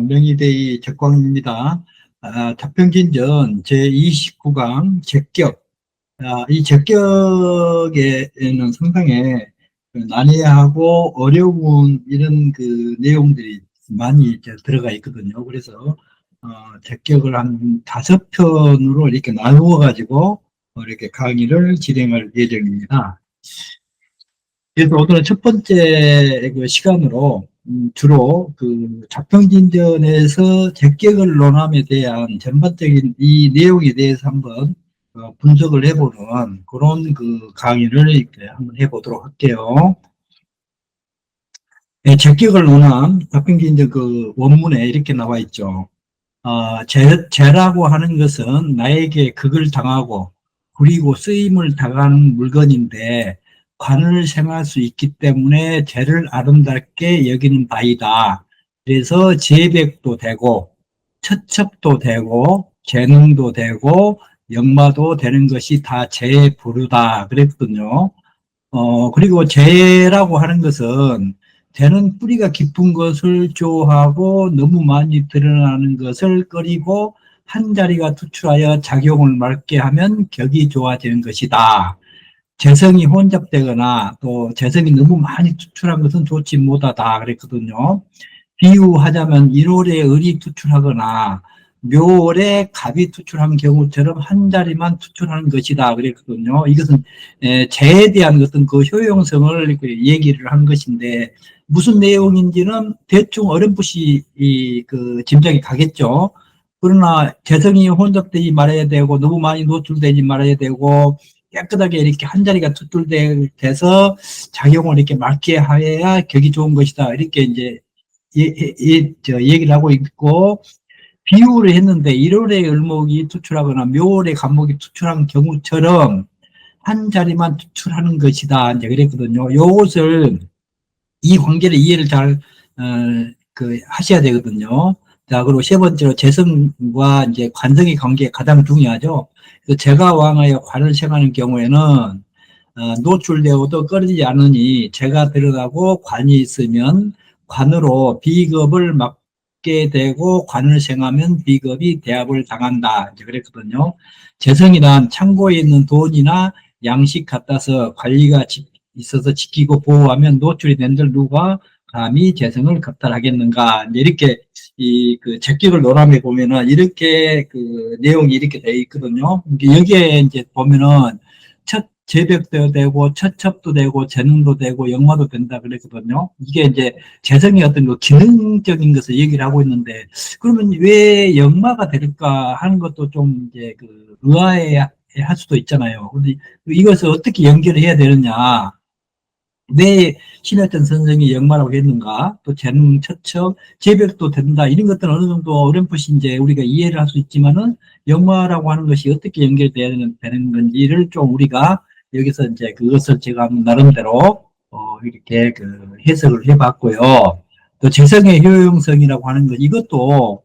명의대의 적광입니다. 자평진전 제29강 적격. 이 적격에는 상당히 난해하고 어려운 이런 그 내용들이 많이 이제 들어가 있거든요. 그래서 적격을 한 5편으로 이렇게 나누어 가지고 이렇게 강의를 진행할 예정입니다. 그래서 오늘은 첫 번째 그 시간으로 주로 그 자평진전에서 적격을 논함에 대한 전반적인 이 내용에 대해서 한번 분석을 해보는 그런 그 강의를 이렇게 한번 해보도록 할게요. 네, 적격을 논한 자평진전 그 원문에 이렇게 나와 있죠. 죄라고 하는 것은 나에게 극을 당하고 그리고 쓰임을 당하는 물건인데 관을 생할 수 있기 때문에 죄를 아름답게 여기는 바이다. 그래서 재백도 되고 처첩도 되고 재능도 되고 역마도 되는 것이 다 죄의 부류다 그랬거든요. 그리고 죄라고 하는 것은 죄는 뿌리가 깊은 것을 좋아하고 너무 많이 드러나는 것을 꺼리고 한 자리가 투출하여 작용을 맑게 하면 격이 좋아지는 것이다. 재성이 혼잡되거나 또 재성이 너무 많이 투출한 것은 좋지 못하다 그랬거든요. 비유하자면 1월에 을이 투출하거나 묘월에 갑이 투출한 경우처럼 한 자리만 투출하는 것이다 그랬거든요. 이것은 재에 대한 어떤 그 효용성을 얘기를 한 것인데 무슨 내용인지는 대충 어렴풋이 그 짐작이 가겠죠. 그러나 재성이 혼잡되지 말아야 되고 너무 많이 노출되지 말아야 되고 깨끗하게 이렇게 한 자리가 투출돼서 작용을 이렇게 맑게 해야 격이 좋은 것이다. 이렇게 이제 얘기를 하고 있고, 비유를 했는데 1월에 을목이 투출하거나 묘월에 갑목이 투출한 경우처럼 한 자리만 투출하는 것이다. 이제 그랬거든요. 요것을, 이 관계를 이해를 잘, 하셔야 되거든요. 자, 그리고 세 번째로 재성과 이제 관성의 관계가 가장 중요하죠. 재가 왕하여 관을 생하는 경우에는 노출되어도 꺼리지 않으니 재가 드러나고 관이 있으면 관으로 비겁을 막게 되고 관을 생하면 비겁이 대합을 당한다. 이제 그랬거든요. 재성이란 창고에 있는 돈이나 양식 같아서 관리가 있어서 지키고 보호하면 노출이 된들 누가 감히 재성을 겁탈하겠는가. 이제 이렇게 그 적격을 논함에 보면은 이렇게 그 내용이 이렇게 되어 있거든요. 여기에 이제 보면은 첫 재백도 되고 처첩도 되고 재능도 되고 역마도 된다 그랬거든요. 이게 이제 재성의 어떤 그 기능적인 것을 얘기를 하고 있는데 그러면 왜 역마가 될까 하는 것도 좀 이제 그 의아해 할 수도 있잖아요. 근데 이것을 어떻게 연결을 해야 되느냐. 내 신하천 선생이 역마라고 했는가, 또 재능, 처첩, 재백도 된다, 이런 것들은 어느 정도 어렴풋이 이제 우리가 이해를 할 수 있지만은, 역마라고 하는 것이 어떻게 연결되어야 되는 건지를 좀 우리가 여기서 이제 그것을 제가 나름대로, 이렇게 그 해석을 해봤고요. 또 재성의 효용성이라고 하는 것, 이것도,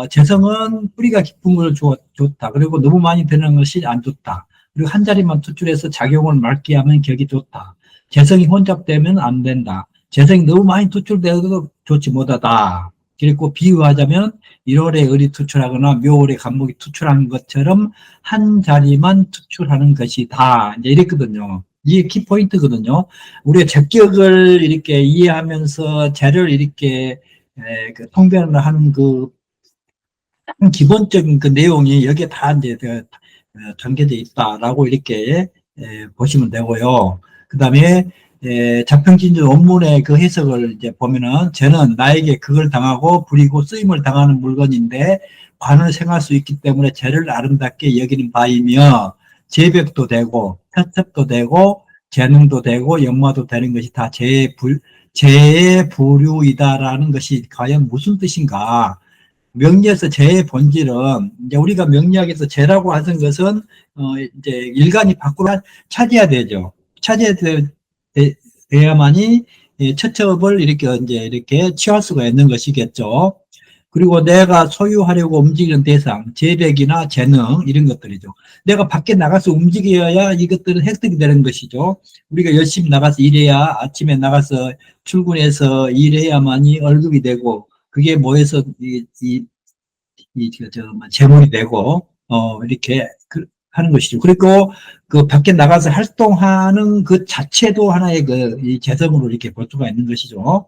재성은 뿌리가 깊은 걸 좋다. 그리고 너무 많이 드는 것이 안 좋다. 그리고 한 자리만 투출해서 작용을 맑게 하면 격이 좋다. 재성이 혼잡되면 안 된다. 재성이 너무 많이 투출되어도 좋지 못하다. 그리고 비유하자면 1월에 을이 투출하거나 묘월에 갑목이 투출하는 것처럼 한 자리만 투출하는 것이다. 이제 이랬거든요. 이게 키포인트거든요. 우리가 적격을 이렇게 이해하면서 재를 이렇게 그 통변을 하는 그 기본적인 그 내용이 여기에 다 이제 담겨져 있다라고 이렇게 보시면 되고요. 그 다음에 자평진전 원문의 그 해석을 이제 보면은 쟤는 나에게 그걸 당하고 부리고 쓰임을 당하는 물건인데 관을 생할 수 있기 때문에 쟤를 아름답게 여기는 바이며 재백도 되고 처첩도 되고 재능도 되고 역마도 되는 것이 다 재의 부류이다라는 것이 과연 무슨 뜻인가? 명리에서 재의 본질은 이제 우리가 명리학에서 재라고 하는 것은 이제 일간이 밖으로 차지해야 되죠. 차지해야 돼야만이 처첩을 이렇게 취할 수가 있는 것이겠죠. 그리고 내가 소유하려고 움직이는 대상, 재백이나 재능 이런 것들이죠. 내가 밖에 나가서 움직여야 이것들은 획득이 되는 것이죠. 우리가 열심히 나가서 일해야 아침에 나가서 출근해서 일해야만이 월급이 되고 그게 모여서 재물이 되고, 이렇게 하는 것이죠. 그리고 그 밖에 나가서 활동하는 그 자체도 하나의 이 재성으로 이렇게 볼 수가 있는 것이죠.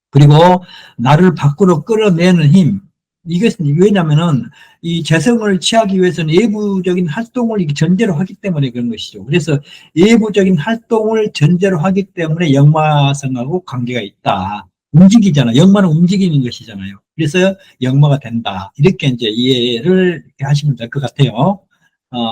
그리고 나를 밖으로 끌어내는 힘. 이것은 왜냐면은 이 재성을 취하기 위해서는 외부적인 활동을 이렇게 전제로 하기 때문에 그런 것이죠. 그래서 외부적인 활동을 전제로 하기 때문에 역마성하고 관계가 있다. 움직이잖아. 역마는 움직이는 것이잖아요. 그래서 역마가 된다. 이렇게 이제 이해를 하시면 될 것 같아요.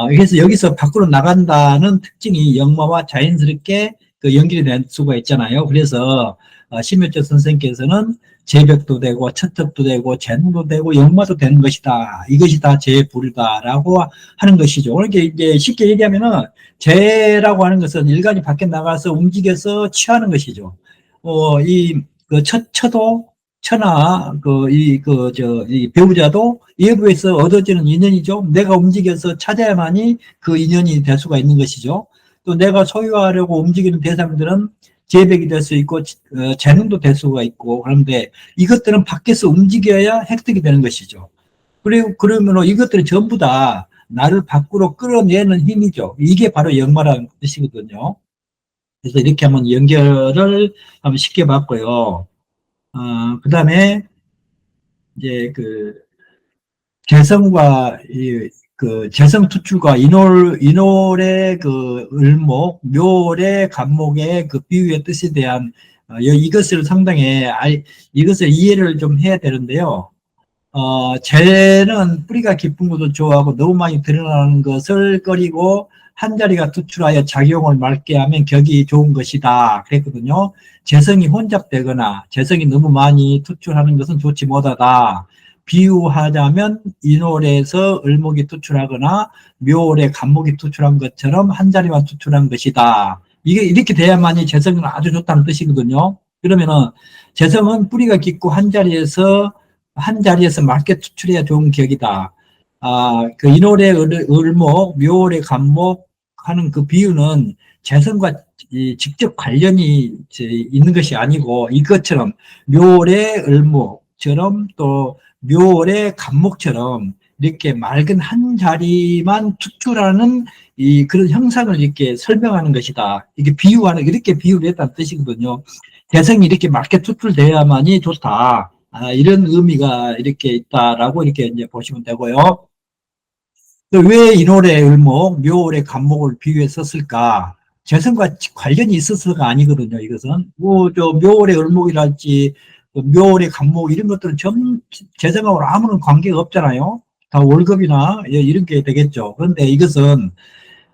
그래서 여기서 밖으로 나간다는 특징이 역마와 자연스럽게 그 연결이 될 수가 있잖아요. 그래서 심효철 선생님께서는 재벽도 되고 천턱도 되고 재능도 되고 역마도 되는 것이다. 이것이 다 재불이다라고 하는 것이죠. 그러니까 이제 쉽게 얘기하면은 재라고 하는 것은 일간이 밖에 나가서 움직여서 취하는 것이죠. 그 처도 처나 이 배우자도 외부에서 얻어지는 인연이죠. 내가 움직여서 찾아야만이 그 인연이 될 수가 있는 것이죠. 또 내가 소유하려고 움직이는 대상들은 재백이 될 수 있고 재능도 될 수가 있고 그런데 이것들은 밖에서 움직여야 획득이 되는 것이죠. 그리고 그러면 이것들은 전부 다 나를 밖으로 끌어내는 힘이죠. 이게 바로 역마라는 뜻이거든요. 그래서 이렇게 한번 연결을 한번 쉽게 봤고요. 그다음에 이제 개성과 그 재성 투출과 인월의 그 을목, 묘월의 간목의 그 비유의 뜻에 대한 이것을 상당히 이것을 이해를 좀 해야 되는데요. 재는 뿌리가 깊은 것도 좋아하고 너무 많이 드러나는 것을 꺼리고 한 자리가 투출하여 작용을 맑게 하면 격이 좋은 것이다. 그랬거든요. 재성이 혼잡되거나 재성이 너무 많이 투출하는 것은 좋지 못하다. 비유하자면 인월에서 을목이 투출하거나 묘월에 간목이 투출한 것처럼 한 자리만 투출한 것이다. 이게 이렇게 돼야만이 재성은 아주 좋다는 뜻이거든요. 그러면은 재성은 뿌리가 깊고 한 자리에서 맑게 투출해야 좋은 격이다. 그 인월의 을목, 묘월의 간목 하는 그 비유는 재성과 직접 관련이 있는 것이 아니고 이것처럼 묘월의 을목처럼 또 묘월의 간목처럼 이렇게 맑은 한 자리만 투출하는 그런 형상을 이렇게 설명하는 것이다. 이게 이렇게 비유를 했다는 뜻이거든요. 재성이 이렇게 맑게 투출돼야만이 좋다. 이런 의미가 이렇게 있다라고 이렇게 이제 보시면 되고요. 왜 인월의 을목, 묘월의 간목을 비유해 썼을까? 재성과 관련이 있어서가 아니거든요, 이것은. 묘월의 을목이랄지, 묘월의 간목, 이런 것들은 재성하고 아무런 관계가 없잖아요. 다 월급이나 이런 게 되겠죠. 그런데 이것은,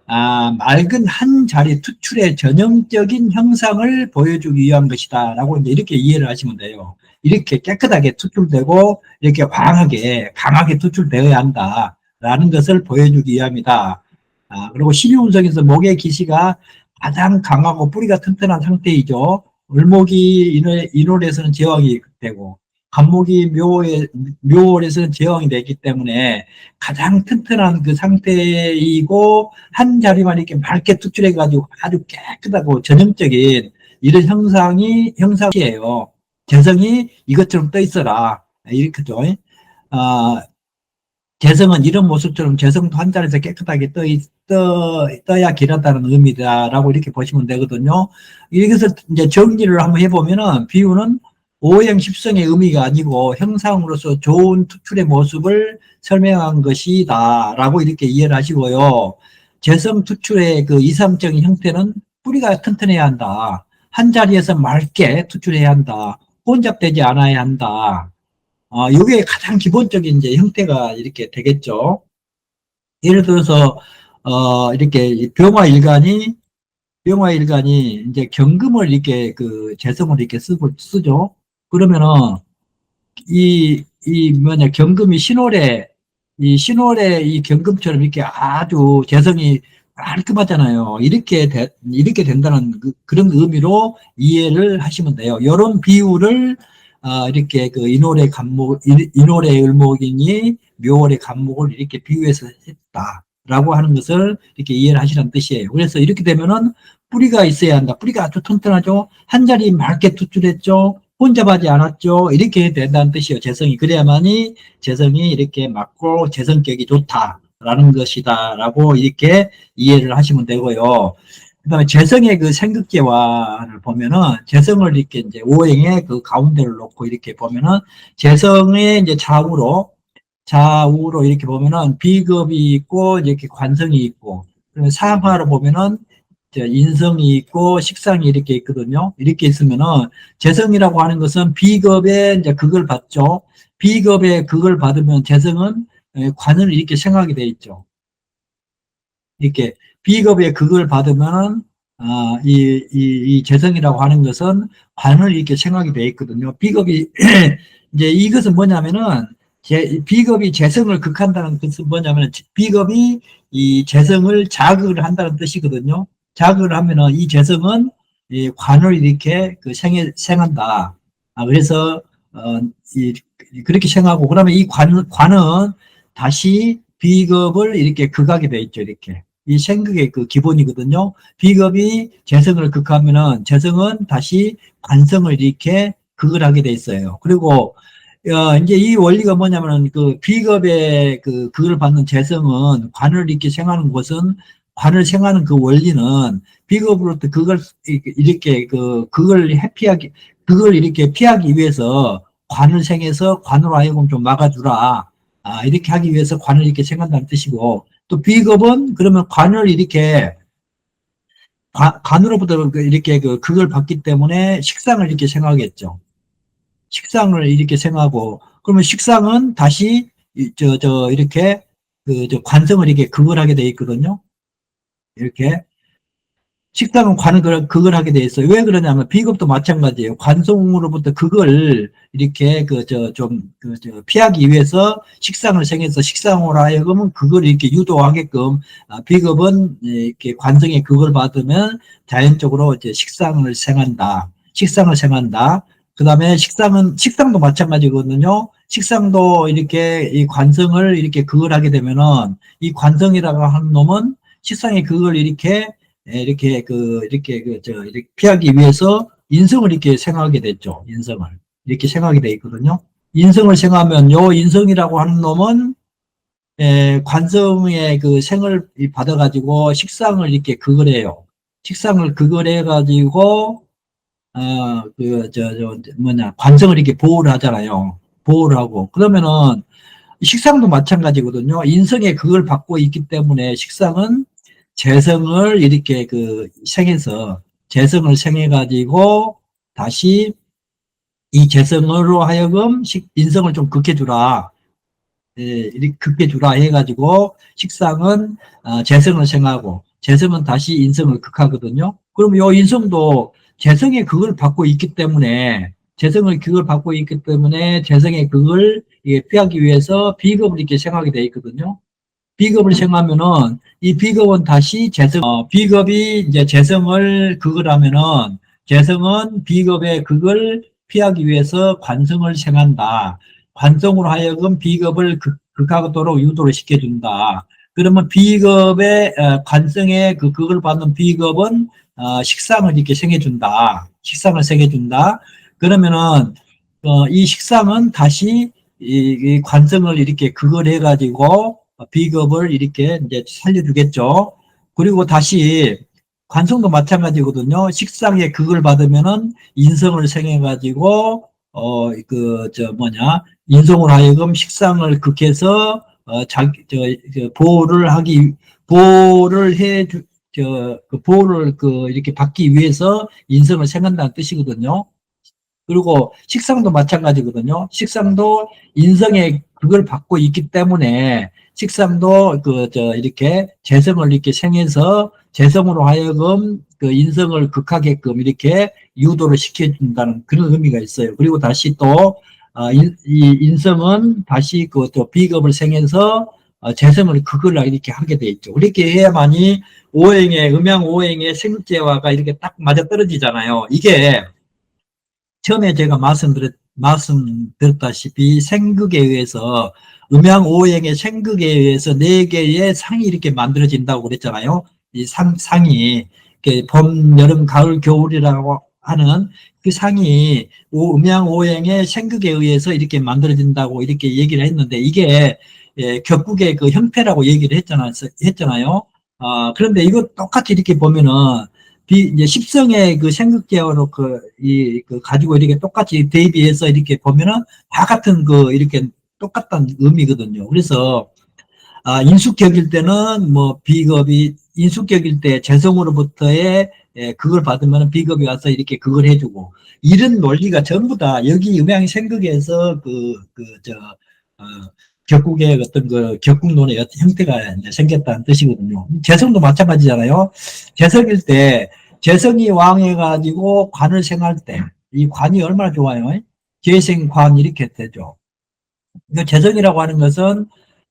맑은 한 자리 투출의 전형적인 형상을 보여주기 위한 것이다. 라고 이제 이렇게 이해를 하시면 돼요. 이렇게 깨끗하게 투출되고, 이렇게 강하게 투출되어야 한다. 라는 것을 보여주기 위함이다. 그리고 12운성에서 목의 기시가 가장 강하고 뿌리가 튼튼한 상태이죠. 을목이 인월에서는 제왕이 되고, 간목이 묘월에서는 제왕이 되기 때문에 가장 튼튼한 그 상태이고, 한 자리만 이렇게 맑게 투출해가지고 아주 깨끗하고 전형적인 이런 형상이에요. 재성이 이것처럼 떠 있어라. 이렇게죠. 재성은 이런 모습처럼 재성도 한 자리에서 깨끗하게 떠야 길하다는 의미다라고 이렇게 보시면 되거든요. 여기서 이제 정리를 한번 해보면은 비유는 오행 십성의 의미가 아니고 형상으로서 좋은 투출의 모습을 설명한 것이다라고 이렇게 이해를 하시고요. 재성 투출의 그 이상적인 형태는 뿌리가 튼튼해야 한다. 한 자리에서 맑게 투출해야 한다. 혼잡되지 않아야 한다. 이게 가장 기본적인 이제 형태가 이렇게 되겠죠. 예를 들어서, 이렇게 병화 일간이 이제 경금을 이렇게 재성을 이렇게 쓰죠. 그러면은, 경금이 신월에 이 경금처럼 이렇게 아주 재성이 깔끔하잖아요. 이렇게 된다는 그런 의미로 이해를 하시면 돼요. 이런 비유를 이렇게 인월의 을목이니 묘월의 간목을 이렇게 비유해서 했다라고 하는 것을 이렇게 이해를 하시라는 뜻이에요. 그래서 이렇게 되면은 뿌리가 있어야 한다. 뿌리가 아주 튼튼하죠. 한 자리 맑게 투출했죠. 혼잡하지 않았죠. 이렇게 해야 된다는 뜻이요. 재성이. 그래야만이 재성이 이렇게 맞고 재성격이 좋다라는 것이다라고 이렇게 이해를 하시면 되고요. 그다음에 재성의 그 생극계화를 보면은 재성을 이렇게 이제 오행의 그 가운데를 놓고 이렇게 보면은 재성의 이제 좌우로 이렇게 보면은 비겁이 있고 이렇게 관성이 있고 상하로 보면은 인성이 있고 식상이 이렇게 있거든요. 이렇게 있으면은 재성이라고 하는 것은 비겁의 이제 극을 받죠. 비겁의 극을 받으면 재성은 관을 이렇게 생각하게 돼 있죠. 이렇게 비겁의 극을 받으면 이 재성이라고 하는 것은 관을 이렇게 생각이 돼 있거든요. 비겁이 이제 이것은 뭐냐면은 비겁이 재성을 극한다는 뜻은 뭐냐면 비겁이 이 재성을 자극을 한다는 뜻이거든요. 자극을 하면은 이 재성은 이 관을 이렇게 그 생한다. 그래서 어, 이, 그렇게 생각하고 그러면 이 관은 다시 비겁을 이렇게 극하게 돼 있죠. 이렇게. 이 생극의 그 기본이거든요. 비겁이 재성을 극하면은 재성은 다시 관성을 이렇게 극을 하게 돼 있어요. 그리고 이제 이 원리가 뭐냐면은 그 비겁의 그 극을 받는 재성은 관을 이렇게 생하는 것은 관을 생하는 그 원리는 비겁으로부터 그걸 이렇게 그 그걸 회피하기 그걸 이렇게 피하기 위해서 관을 생해서 관으로 하여금 좀 막아주라. 이렇게 하기 위해서 관을 이렇게 생각한다는 뜻이고, 또 비겁은 그러면 관을 이렇게, 관으로부터 이렇게 그걸 받기 때문에 식상을 이렇게 생각하겠죠. 식상을 이렇게 생각하고, 그러면 식상은 다시, 이렇게, 관성을 이렇게 극을 하게 돼 있거든요. 이렇게. 식당은 그걸 하게 돼 있어요. 왜 그러냐면 비겁도 마찬가지예요. 관성으로부터 그걸 이렇게 피하기 위해서 식상을 생해서 식상으로 하여금 그걸 이렇게 유도하게끔 비겁은 이렇게 관성의 그걸 받으면 자연적으로 이제 식상을 생한다. 식상을 생한다. 그 다음에 식상도 마찬가지거든요. 식상도 이렇게 이 관성을 이렇게 그걸 하게 되면은 이 관성이라고 하는 놈은 식상의 그걸 이렇게 피하기 위해서 인성을 이렇게 생각하게 됐죠. 인성을. 이렇게 생각이 돼 있거든요. 인성을 생각하면 요 인성이라고 하는 놈은 관성의 그 생을 받아가지고 식상을 이렇게 극을 해요. 식상을 극을 해가지고, 관성을 이렇게 보호를 하잖아요. 보호를 하고. 그러면은 식상도 마찬가지거든요. 인성의 그걸 받고 있기 때문에 식상은 재성을 이렇게 생해서 재성을 생해가지고 다시 이 재성으로 하여금 인성을 좀 극해주라. 이렇게 극해주라 해가지고 식상은 재성을 생하고 재성은 다시 인성을 극하거든요. 그럼 요 인성도 재성의 극을 받고 있기 때문에 재성을 극을 받고 있기 때문에 재성의 극을 피하기 위해서 비겁을 이렇게 생각하게 돼 있거든요. 비겁을 생각하면은 이 비겁은 다시 비겁이 이제 재성을 극을 하면은 재성은 비겁의 극을 피하기 위해서 관성을 생한다. 관성으로 하여금 비겁을 극하도록 유도를 시켜준다. 그러면 비겁의 관성의 그 극을 받는 비겁은 식상을 이렇게 생해준다. 식상을 생해준다. 그러면은 이 식상은 다시 이 관성을 이렇게 극을 해가지고 비겁을 이렇게 이제 살려주겠죠. 그리고 다시 관성도 마찬가지거든요. 식상에 극을 받으면은 인성을 생해가지고 인성으로 하여금 식상을 극해서 보호를 이렇게 받기 위해서 인성을 생한다는 뜻이거든요. 그리고 식상도 마찬가지거든요. 식상도 인성의 그걸 받고 있기 때문에 식상도 이렇게 재성을 이렇게 생해서 재성으로 하여금 그 인성을 극하게끔 이렇게 유도를 시켜준다는 그런 의미가 있어요. 그리고 다시 또 이 인성은 다시 또 비겁을 생해서 재성을 극을 이렇게 하게 돼 있죠. 그렇게 해야만이 음양 오행의 생재화가 이렇게 딱 맞아 떨어지잖아요. 이게 처음에 제가 말씀드렸다시피 생극에 의해서 음양오행의 생극에 의해서 네 개의 상이 이렇게 만들어진다고 그랬잖아요. 이 상이 이렇게 봄, 여름, 가을, 겨울이라고 하는 그 상이 음양오행의 생극에 의해서 이렇게 만들어진다고 이렇게 얘기를 했는데 이게 격국의 그 형태라고 얘기를 했잖아요. 그런데 이거 똑같이 이렇게 보면은 이제 십성의 그 생극계로 그 가지고 이렇게 똑같이 대비해서 이렇게 보면은 다 같은 이렇게 똑같다는 의미거든요. 그래서 인수격일 때는 뭐 비겁이 인수격일 때 재성으로부터의 그걸 받으면 비겁이 와서 이렇게 그걸 해주고 이런 논리가 전부 다 여기 음양의 생극에서 어, 격국의 어떤 그 격국론의 어떤 형태가 이제 생겼다는 뜻이거든요. 재성도 마찬가지잖아요. 재성일 때 재성이 왕해가지고 관을 생할 때 이 관이 얼마나 좋아요. 재생관 이렇게 되죠. 재성이라고 하는 것은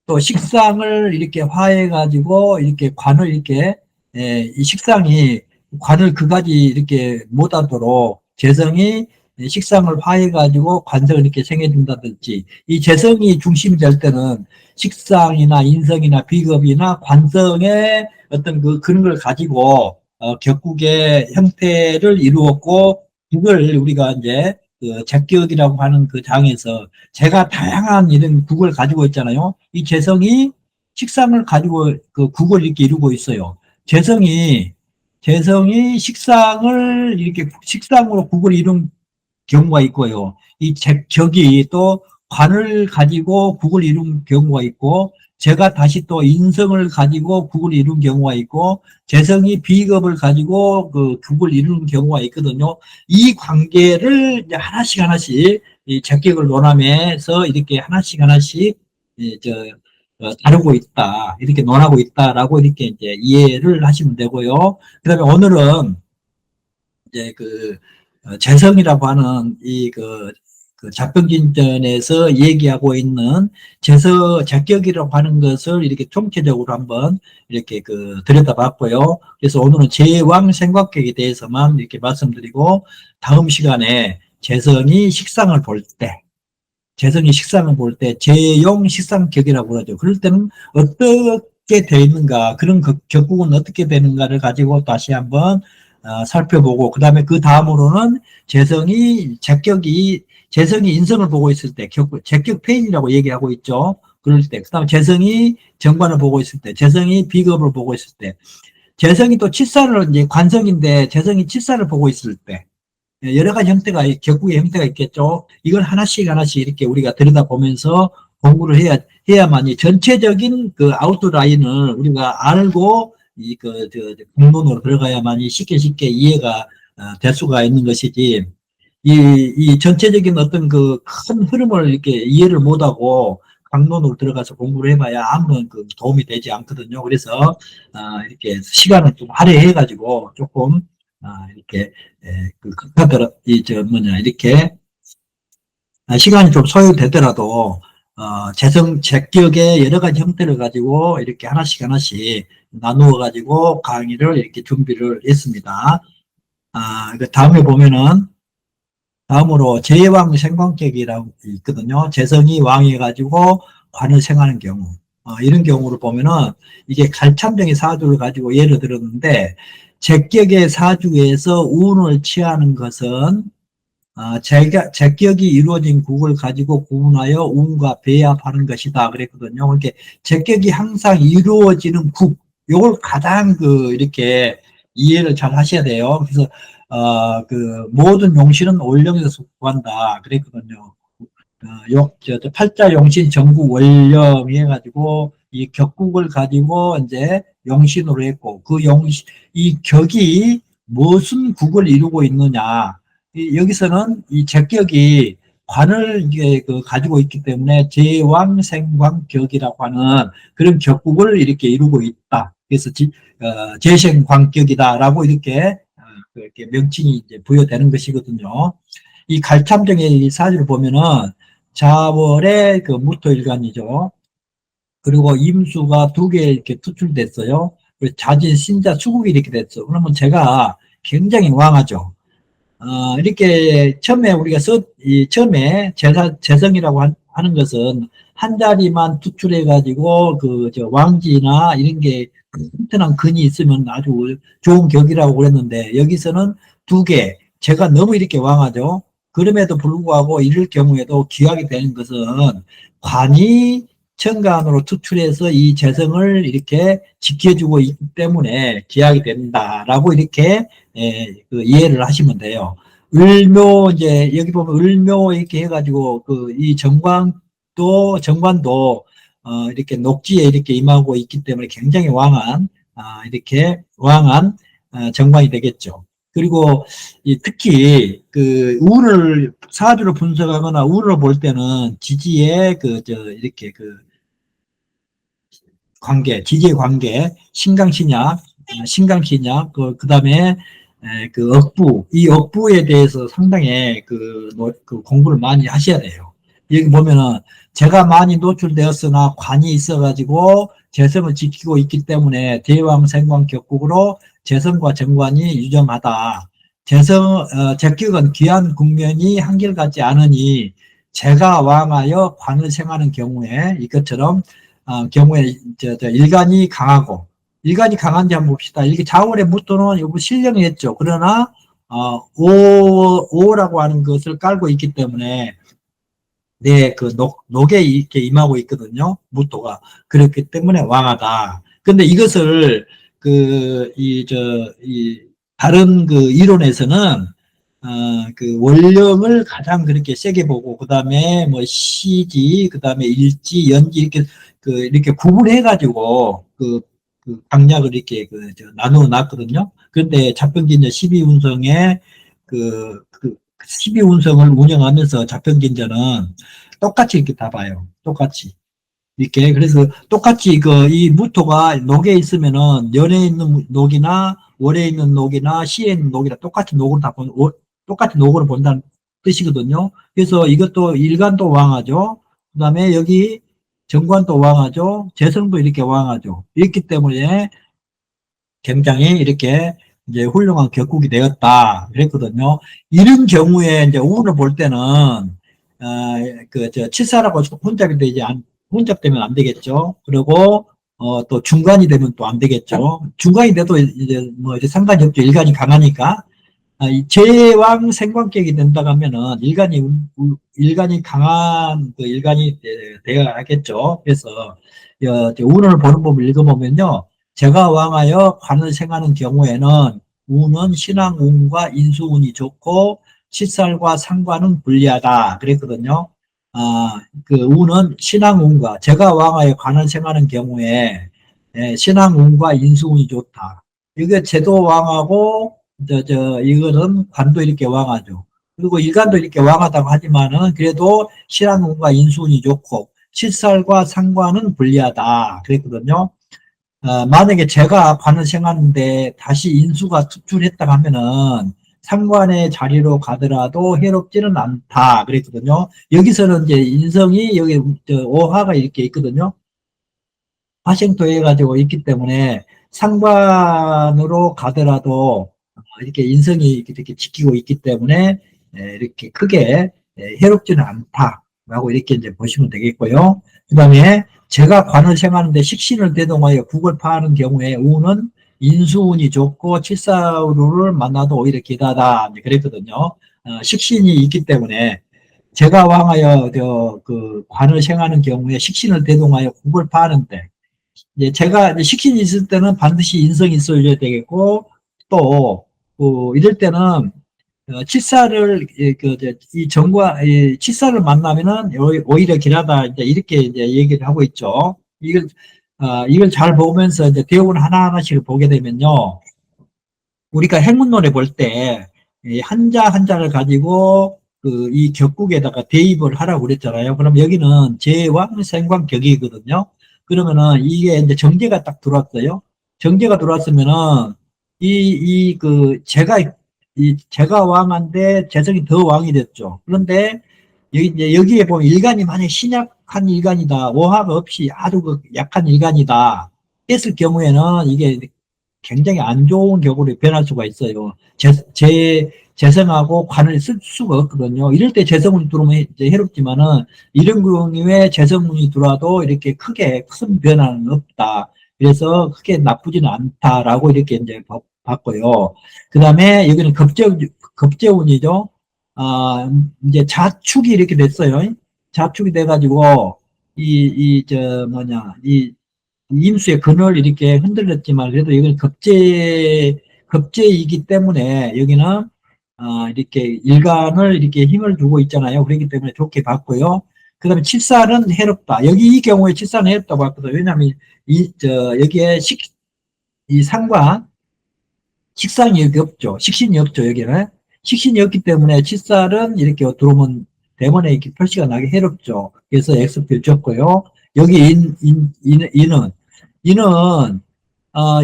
또 식상을 이렇게 화해가지고 이렇게 관을 이렇게 이 식상이 관을 그가지 이렇게 못하도록 재성이 식상을 화해가지고 관성을 이렇게 생해준다든지 이 재성이 중심이 될 때는 식상이나 인성이나 비겁이나 관성의 어떤 그런 걸 가지고 격국의 형태를 이루었고 이걸 우리가 이제 그 적격이라고 하는 그 장에서 제가 다양한 이런 국을 가지고 있잖아요. 이 재성이 식상을 가지고 그 국을 이렇게 이루고 있어요. 재성이 식상을 이렇게 식상으로 국을 이룬 경우가 있고요. 이 격이 또 관을 가지고 국을 이룬 경우가 있고 제가 다시 또 인성을 가지고 국을 이룬 경우가 있고 재성이 비겁을 가지고 그 국을 이루는 경우가 있거든요. 이 관계를 이제 하나씩 이 적격을 논하면서 이렇게 하나씩 다루고 있다 이렇게 논하고 있다라고 이렇게 이제 이해를 하시면 되고요. 그다음에 오늘은 이제 재성이라고 하는 그 잡병진전에서 얘기하고 있는 적격이라고 하는 것을 이렇게 총체적으로 한번 이렇게 들여다봤고요. 그래서 오늘은 제왕생각격에 대해서만 이렇게 말씀드리고 다음 시간에 재성이 식상을 볼 때 제용식상격이라고 그러죠. 그럴 때는 어떻게 되어 있는가, 그런 격국은 어떻게 되는가를 가지고 다시 한번 살펴보고 그 다음으로는 재성이 인성을 보고 있을 때 적격폐인이라고 얘기하고 있죠. 그럴 때 그다음에 재성이 정관을 보고 있을 때 재성이 비겁을 보고 있을 때 재성이 또 칠사를 이제 관성인데 재성이 칠사를 보고 있을 때 여러 가지 격국의 형태가 있겠죠. 이걸 하나씩 이렇게 우리가 들여다보면서 공부를 해야만이 전체적인 그 아웃라인을 우리가 알고 공론으로 들어가야만이 쉽게 이해가 될 수가 있는 것이지, 이 전체적인 어떤 그 큰 흐름을 이렇게 이해를 못하고 강론으로 들어가서 공부를 해봐야 아무런 도움이 되지 않거든요. 그래서 이렇게 시간을 좀 할애해가지고 조금 이렇게 이렇게 시간이 좀 소요되더라도 적격의 여러 가지 형태를 가지고 이렇게 하나씩 나누어 가지고 강의를 이렇게 준비를 했습니다. 다음에 보면은 다음으로 제왕생관격이라고 있거든요. 재성이 왕이 가지고 관을 생하는 경우, 이런 경우를 보면은 이게 갈참정의 사주를 가지고 예를 들었는데 적격의 사주에서 운을 취하는 것은 적격이 이루어진 국을 가지고 구분하여 운과 배합하는 것이다 그랬거든요. 그렇게 적격이 항상 이루어지는 국, 요걸 가장 이렇게 이해를 잘 하셔야 돼요. 그래서 모든 용신은 올령에서 구한다 그랬거든요. 팔자 용신 전국 원령 해가지고 이 격국을 가지고 이제 용신으로 했고 이 격이 무슨 국을 이루고 있느냐, 여기서는 이 적격이 관을 가지고 있기 때문에 제왕생관격이라고 하는 그런 격국을 이렇게 이루고 있다. 그래서 제생관격이다라고 이렇게 명칭이 이제 부여되는 것이거든요. 이 갈참정의 사주를 보면은 자월의 무토일간이죠. 그리고 임수가 2개 이렇게 투출됐어요. 그리고 자진, 신자, 수국이 이렇게 됐어. 그러면 제가 굉장히 왕하죠. 이렇게 처음에 우리가 처음에 재성이라고 하는 것은 한 자리만 투출해가지고 왕지나 이런 게 튼튼한 근이 있으면 아주 좋은 격이라고 그랬는데 여기서는 2개, 제가 너무 이렇게 왕하죠. 그럼에도 불구하고 이럴 경우에도 기약이 되는 것은 관이 천간으로 투출해서 이 재성을 이렇게 지켜주고 있기 때문에 기약이 된다라고 이렇게 그 이해를 하시면 돼요. 을묘 이제 여기 보면 을묘 이렇게 해가지고 그 이 정관도 이렇게 녹지에 이렇게 임하고 있기 때문에 굉장히 왕한 이렇게 왕한 정관이 되겠죠. 그리고 특히 그 우를 사주를 분석하거나 우를 볼 때는 지지의 그 저 이렇게 그 관계, 지지의 관계, 신강신약, 그다음에 그 억부, 이 억부에 대해서 상당히 그 공부를 많이 하셔야 돼요. 여기 보면은 제가 많이 노출되었으나 관이 있어가지고 재성을 지키고 있기 때문에 대왕, 생관, 격국으로 재성과 정관이 유점하다. 적격은 귀한 국면이 한결같지 않으니 제가 왕하여 관을 생하는 경우에 이것처럼 경우에 일간이 강하고 일간이 강한지 한번 봅시다. 이렇게 자월의 무토는 여기 신령이 했죠. 그러나 오라고 하는 것을 깔고 있기 때문에 그 녹에 이렇게 임하고 있거든요. 무토가. 그렇기 때문에 왕하다. 근데 이것을 이 다른 그 이론에서는 그 원령을 가장 그렇게 세게 보고, 그 다음에 뭐 시지, 그 다음에 일지, 연지, 이렇게 구분해가지고, 강약을 이렇게 나누어 놨거든요. 그런데 자평진저 12운성에 그 12운성을 운영하면서 자평진저는 똑같이 이렇게 다 봐요. 똑같이. 이렇게. 그래서 똑같이 이 무토가 녹에 있으면은 연에 있는 녹이나 월에 있는 녹이나 시에 있는 녹이나 똑같이 녹으로 똑같이 녹으로 본다는 뜻이거든요. 그래서 이것도 일간도 왕하죠. 그 다음에 여기 정관도 왕하죠. 재성도 이렇게 왕하죠. 있기 때문에 굉장히 이렇게 이제 훌륭한 격국이 되었다. 그랬거든요. 이런 경우에 이제 운을 볼 때는, 칠사라고 혼잡되면 안 되겠죠. 그리고, 또 중간이 되면 또 안 되겠죠. 중간이 돼도 이제 뭐 이제 상관이 없죠. 일간이 강하니까. 이 제왕 생관격이 된다고 하면은 일간이 강한 일간이 되어야 하겠죠. 그래서 운을 보는 법을 읽어보면요. 제가 왕하여 관을 생하는 경우에는 운은 신왕운과 인수운이 좋고 식살과 상관은 불리하다 그랬거든요. 운은 신왕운과 제가 왕하여 관을 생하는 경우에 신왕운과 인수운이 좋다. 이게 제도 왕하고 이거는 관도 이렇게 왕하죠. 그리고 일간도 이렇게 왕하다고 하지만은 그래도 신한운과 인수운이 좋고 실살과 상관은 불리하다 그랬거든요. 만약에 제가 관을 생하는데 다시 인수가 투출했다 하면은 상관의 자리로 가더라도 해롭지는 않다 그랬거든요. 여기서는 이제 인성이 여기 오화가 이렇게 있거든요. 화생토 해가지고 있기 때문에 상관으로 가더라도 이렇게 인성이 이렇게 지키고 있기 때문에 이렇게 크게 해롭지는 않다라고 이렇게 이제 보시면 되겠고요. 그 다음에 제가 관을 생하는데 식신을 대동하여 국을 파하는 경우에 운은 인수운이 좋고 칠사우루를 만나도 오히려 기다다 그랬거든요. 식신이 있기 때문에 제가 왕하여 관을 생하는 경우에 식신을 대동하여 국을 파하는데 이제 제가 이제 식신이 있을 때는 반드시 인성이 있어야 되겠고 또 이럴 때는 칠사를 이 정과 칠사를 만나면은 오히려 길하다 이제 이렇게 이제 얘기를 하고 있죠. 이걸 잘 보면서 이제 대우를 하나하나씩 보게 되면요. 우리가 행운론에 볼 때 한자 한자를 가지고 이 격국에다가 대입을 하라고 그랬잖아요. 그럼 여기는 제왕, 생관, 격이거든요. 그러면은 이게 이제 정제가 딱 들어왔어요. 정제가 들어왔으면은 제가 왕한데 재성이 더 왕이 됐죠. 그런데 여기에 보면 일간이 만약 신약한 일간이다. 오화가 없이 아주 약한 일간이다. 했을 경우에는 이게 굉장히 안 좋은 격으로 변할 수가 있어요. 재성하고 관을 쓸 수가 없거든요. 이럴 때 재성운이 들어오면 이제 해롭지만은 이런 경우에 재성운이 들어와도 이렇게 크게 큰 변화는 없다. 그래서 크게 나쁘지는 않다라고 이렇게 이제 봤고요. 그 다음에 여기는 급제운이죠. 이제 자축이 이렇게 됐어요. 자축이 돼가지고, 이 임수의 근을 이렇게 흔들렸지만, 그래도 여기는 급제이기 때문에, 여기는, 이렇게 일간을 이렇게 힘을 주고 있잖아요. 그렇기 때문에 좋게 봤고요. 그 다음에 칠살은 해롭다. 여기 이 경우에 칠살은 해롭다고 봤거든요. 왜냐하면, 여기에 이 상관, 식상이 여기 없죠. 식신이 없죠, 여기는. 식신이 없기 때문에 칠살은 이렇게 들어오면 대문에 이렇게 표시가 나게 해롭죠. 그래서 X표를 줬고요. 여기 인은,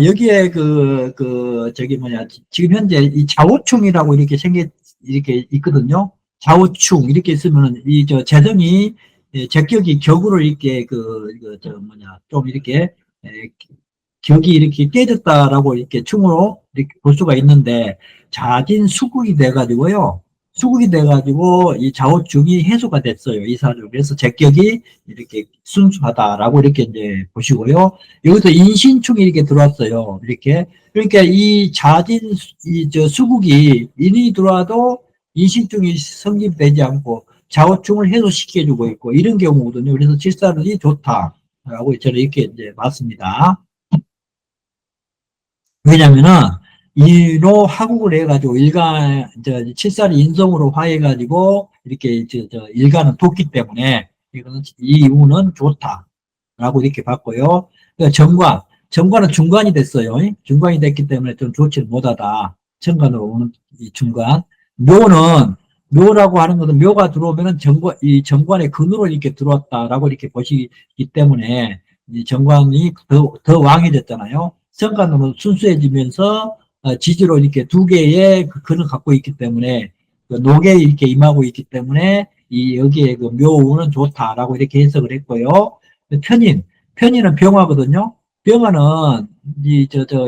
여기에 지금 현재 이 좌우충이라고 이렇게 이렇게 있거든요. 좌우충, 이렇게 있으면은, 재성이, 제격이 격으로 이렇게, 좀 이렇게, 격이 이렇게 깨졌다라고 이렇게 충으로 이렇게 볼 수가 있는데, 자진 수국이 돼가지고요. 수국이 돼가지고 이 좌우중이 해소가 됐어요. 이 사주. 그래서 제격이 이렇게 순수하다라고 이렇게 이제 보시고요. 여기서 인신충이 이렇게 들어왔어요. 이렇게. 그러니까 이 자진, 수국이 인이 들어와도 인신충이 성립되지 않고 좌우충을 해소시켜주고 있고 이런 경우거든요. 그래서 칠살이 좋다라고 저는 이렇게 이제 봤습니다. 왜냐면은, 이로 하국을 해가지고, 칠살이 인성으로 화해가지고, 이렇게, 일간은 돋기 때문에, 이거는, 이 이유는 좋다라고 이렇게 봤고요. 그러니까 정관은 중관이 됐어요. 중관이 됐기 때문에 좀 좋지 못하다. 정관으로 오는 이 중관. 묘라고 하는 것은 묘가 들어오면은 이 정관의 근으로 이렇게 들어왔다라고 이렇게 보시기 때문에, 이 정관이 더 왕해졌잖아요. 정관으로 순수해지면서 지지로 이렇게 두 개의 그 근을 갖고 있기 때문에 그 녹에 이렇게 임하고 있기 때문에 여기에 그 묘운은 좋다라고 이렇게 해석을 했고요. 편인은 병화거든요. 병화는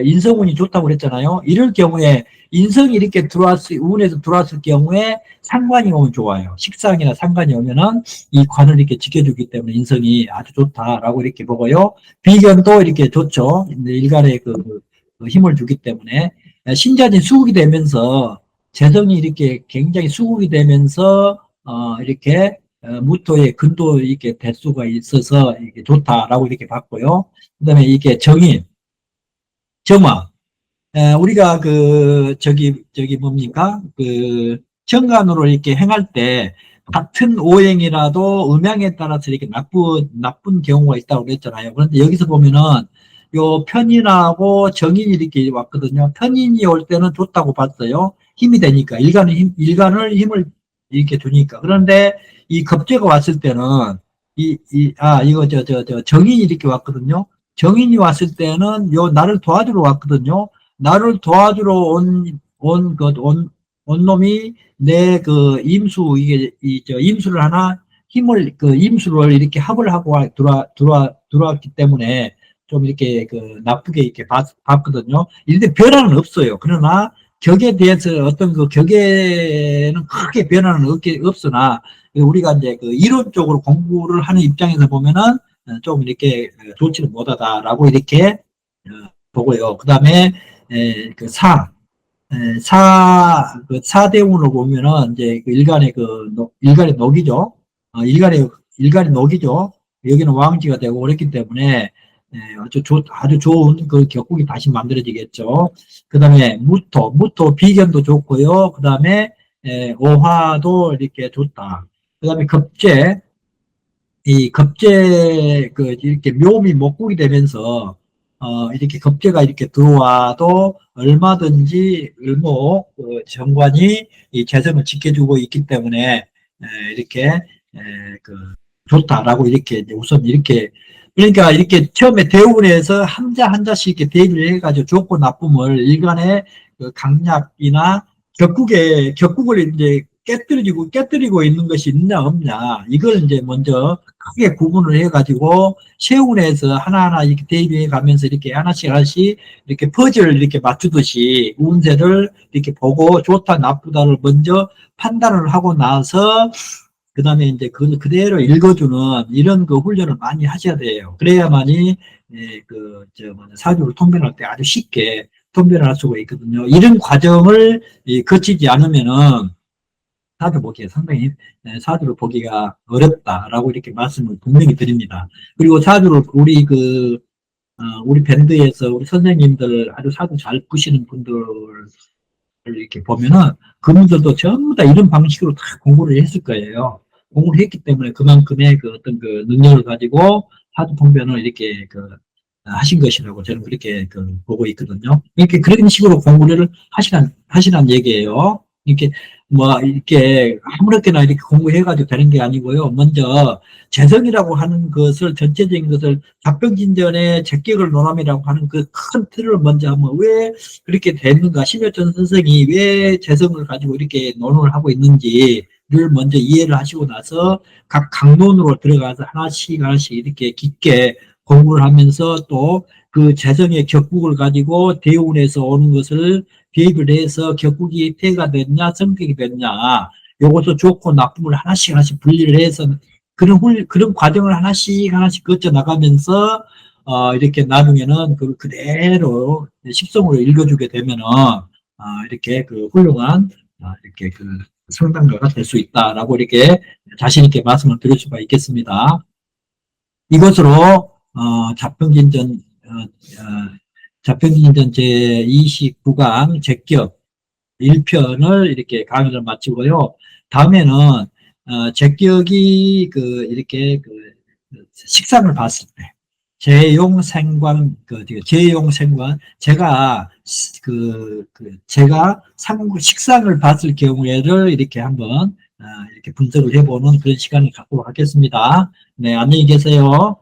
인성운이 좋다고 그랬잖아요. 이럴 경우에 인성이 이렇게 운에서 들어왔을 경우에 상관이 오면 좋아요. 식상이나 상관이 오면은 이 관을 이렇게 지켜주기 때문에 인성이 아주 좋다라고 이렇게 보고요. 비견도 이렇게 좋죠. 일간에 그 힘을 주기 때문에 신자진 수국이 되면서 재성이 이렇게 굉장히 수국이 되면서 이렇게 무토의 근도 이렇게 대수가 있어서 이게 좋다라고 이렇게 봤고요. 그다음에 이게 정화. 우리가 뭡니까? 정관으로 이렇게 행할 때, 같은 오행이라도 음양에 따라서 이렇게 나쁜 경우가 있다고 그랬잖아요. 그런데 여기서 보면은, 요 편인하고 정인이 이렇게 왔거든요. 편인이 올 때는 좋다고 봤어요. 힘이 되니까. 일간을 힘을 이렇게 주니까. 그런데 이 겁재가 왔을 때는, 정인이 이렇게 왔거든요. 정인이 왔을 때는 나를 도와주러 왔거든요. 나를 도와주러 온 놈이 내 임수를 하나 임수를 이렇게 합을 하고 들어왔기 때문에 좀 이렇게 나쁘게 이렇게 봤거든요. 이런데 변화는 없어요. 그러나 격에 대해서 어떤 격에는 크게 변화는 없으나 우리가 이제 이론적으로 공부를 하는 입장에서 보면은 좀 이렇게 좋지는 못하다라고 이렇게 보고요. 그 다음에 사대운으로 보면은 이제 일간의 녹이죠. 일간의 녹이죠. 여기는 왕지가 되고 그랬기 때문에 아주 좋은 격국이 다시 만들어지겠죠. 그 다음에 무토 비견도 좋고요. 그 다음에 오화도 이렇게 좋다. 그 다음에 이렇게 묘미 목국이 되면서, 이렇게 겁재가 이렇게 들어와도 얼마든지 정관이 이 재성을 지켜주고 있기 때문에, 이렇게, 좋다라고 이렇게, 우선 이렇게, 그러니까 이렇게 처음에 대운에서 한자씩 이렇게 대비를 해가지고 좋고 나쁨을 일간의 강약이나 격국을 이제 깨뜨리고 있는 것이 있냐 없냐 이걸 이제 먼저 크게 구분을 해가지고 세운에서 하나하나 이렇게 대비해 가면서 이렇게 하나씩 이렇게 퍼즐을 이렇게 맞추듯이 운세를 이렇게 보고 좋다 나쁘다를 먼저 판단을 하고 나서 그 다음에 이제 그걸 그대로 읽어주는 이런 그 훈련을 많이 하셔야 돼요. 그래야만이, 예, 사주를 통변할 때 아주 쉽게 통변을 할 수가 있거든요. 이런 과정을 거치지 않으면은 사주 보기에 상당히, 사주를 보기가 어렵다라고 이렇게 말씀을 분명히 드립니다. 그리고 사주를 우리 밴드에서 우리 선생님들 아주 사주 잘 푸시는 분들 이렇게 보면은 그분들도 전부 다 이런 방식으로 다 공부를 했을 거예요. 공부를 했기 때문에 그만큼의 그 어떤 그 능력을 가지고 사주 통변을 이렇게 하신 것이라고 저는 그렇게 보고 있거든요. 이렇게 그런 식으로 공부를 하시란 얘기예요. 이렇게 이렇게 아무렇게나 이렇게 공부해가지고 되는 게 아니고요. 먼저 재성이라고 하는 것을 전체적인 것을 답변진전의 제격을 논함이라고 하는 그 큰 틀을 먼저 한번 왜 그렇게 됐는가, 심효천 선생이 왜 재성을 가지고 이렇게 논을 하고 있는지를 먼저 이해를 하시고 나서 각 강론으로 들어가서 하나씩 하나씩 이렇게 깊게 공부를 하면서 또 그 재성의 격국을 가지고 대운에서 오는 것을 대입을 해서 격국이 태가 됐냐 성격이 됐냐, 요것도 좋고 나쁨을 하나씩 하나씩 분리를 해서 그런 과정을 하나씩 하나씩 거쳐 나가면서 이렇게 나중에는 그대로 십성으로 읽어주게 되면은 이렇게 훌륭한 이렇게 성당가가 될 수 있다라고 이렇게 자신 있게 말씀을 드릴 수가 있겠습니다. 이것으로 자평진전 자평진전 제29강 제격 1편을 이렇게 강의를 마치고요. 다음에는 제격이 이렇게 식상을 봤을 때 재용생관 재용생관 제가 식상을 봤을 경우에를 이렇게 한번 이렇게 분석을 해보는 그런 시간을 갖도록 하겠습니다. 네, 안녕히 계세요.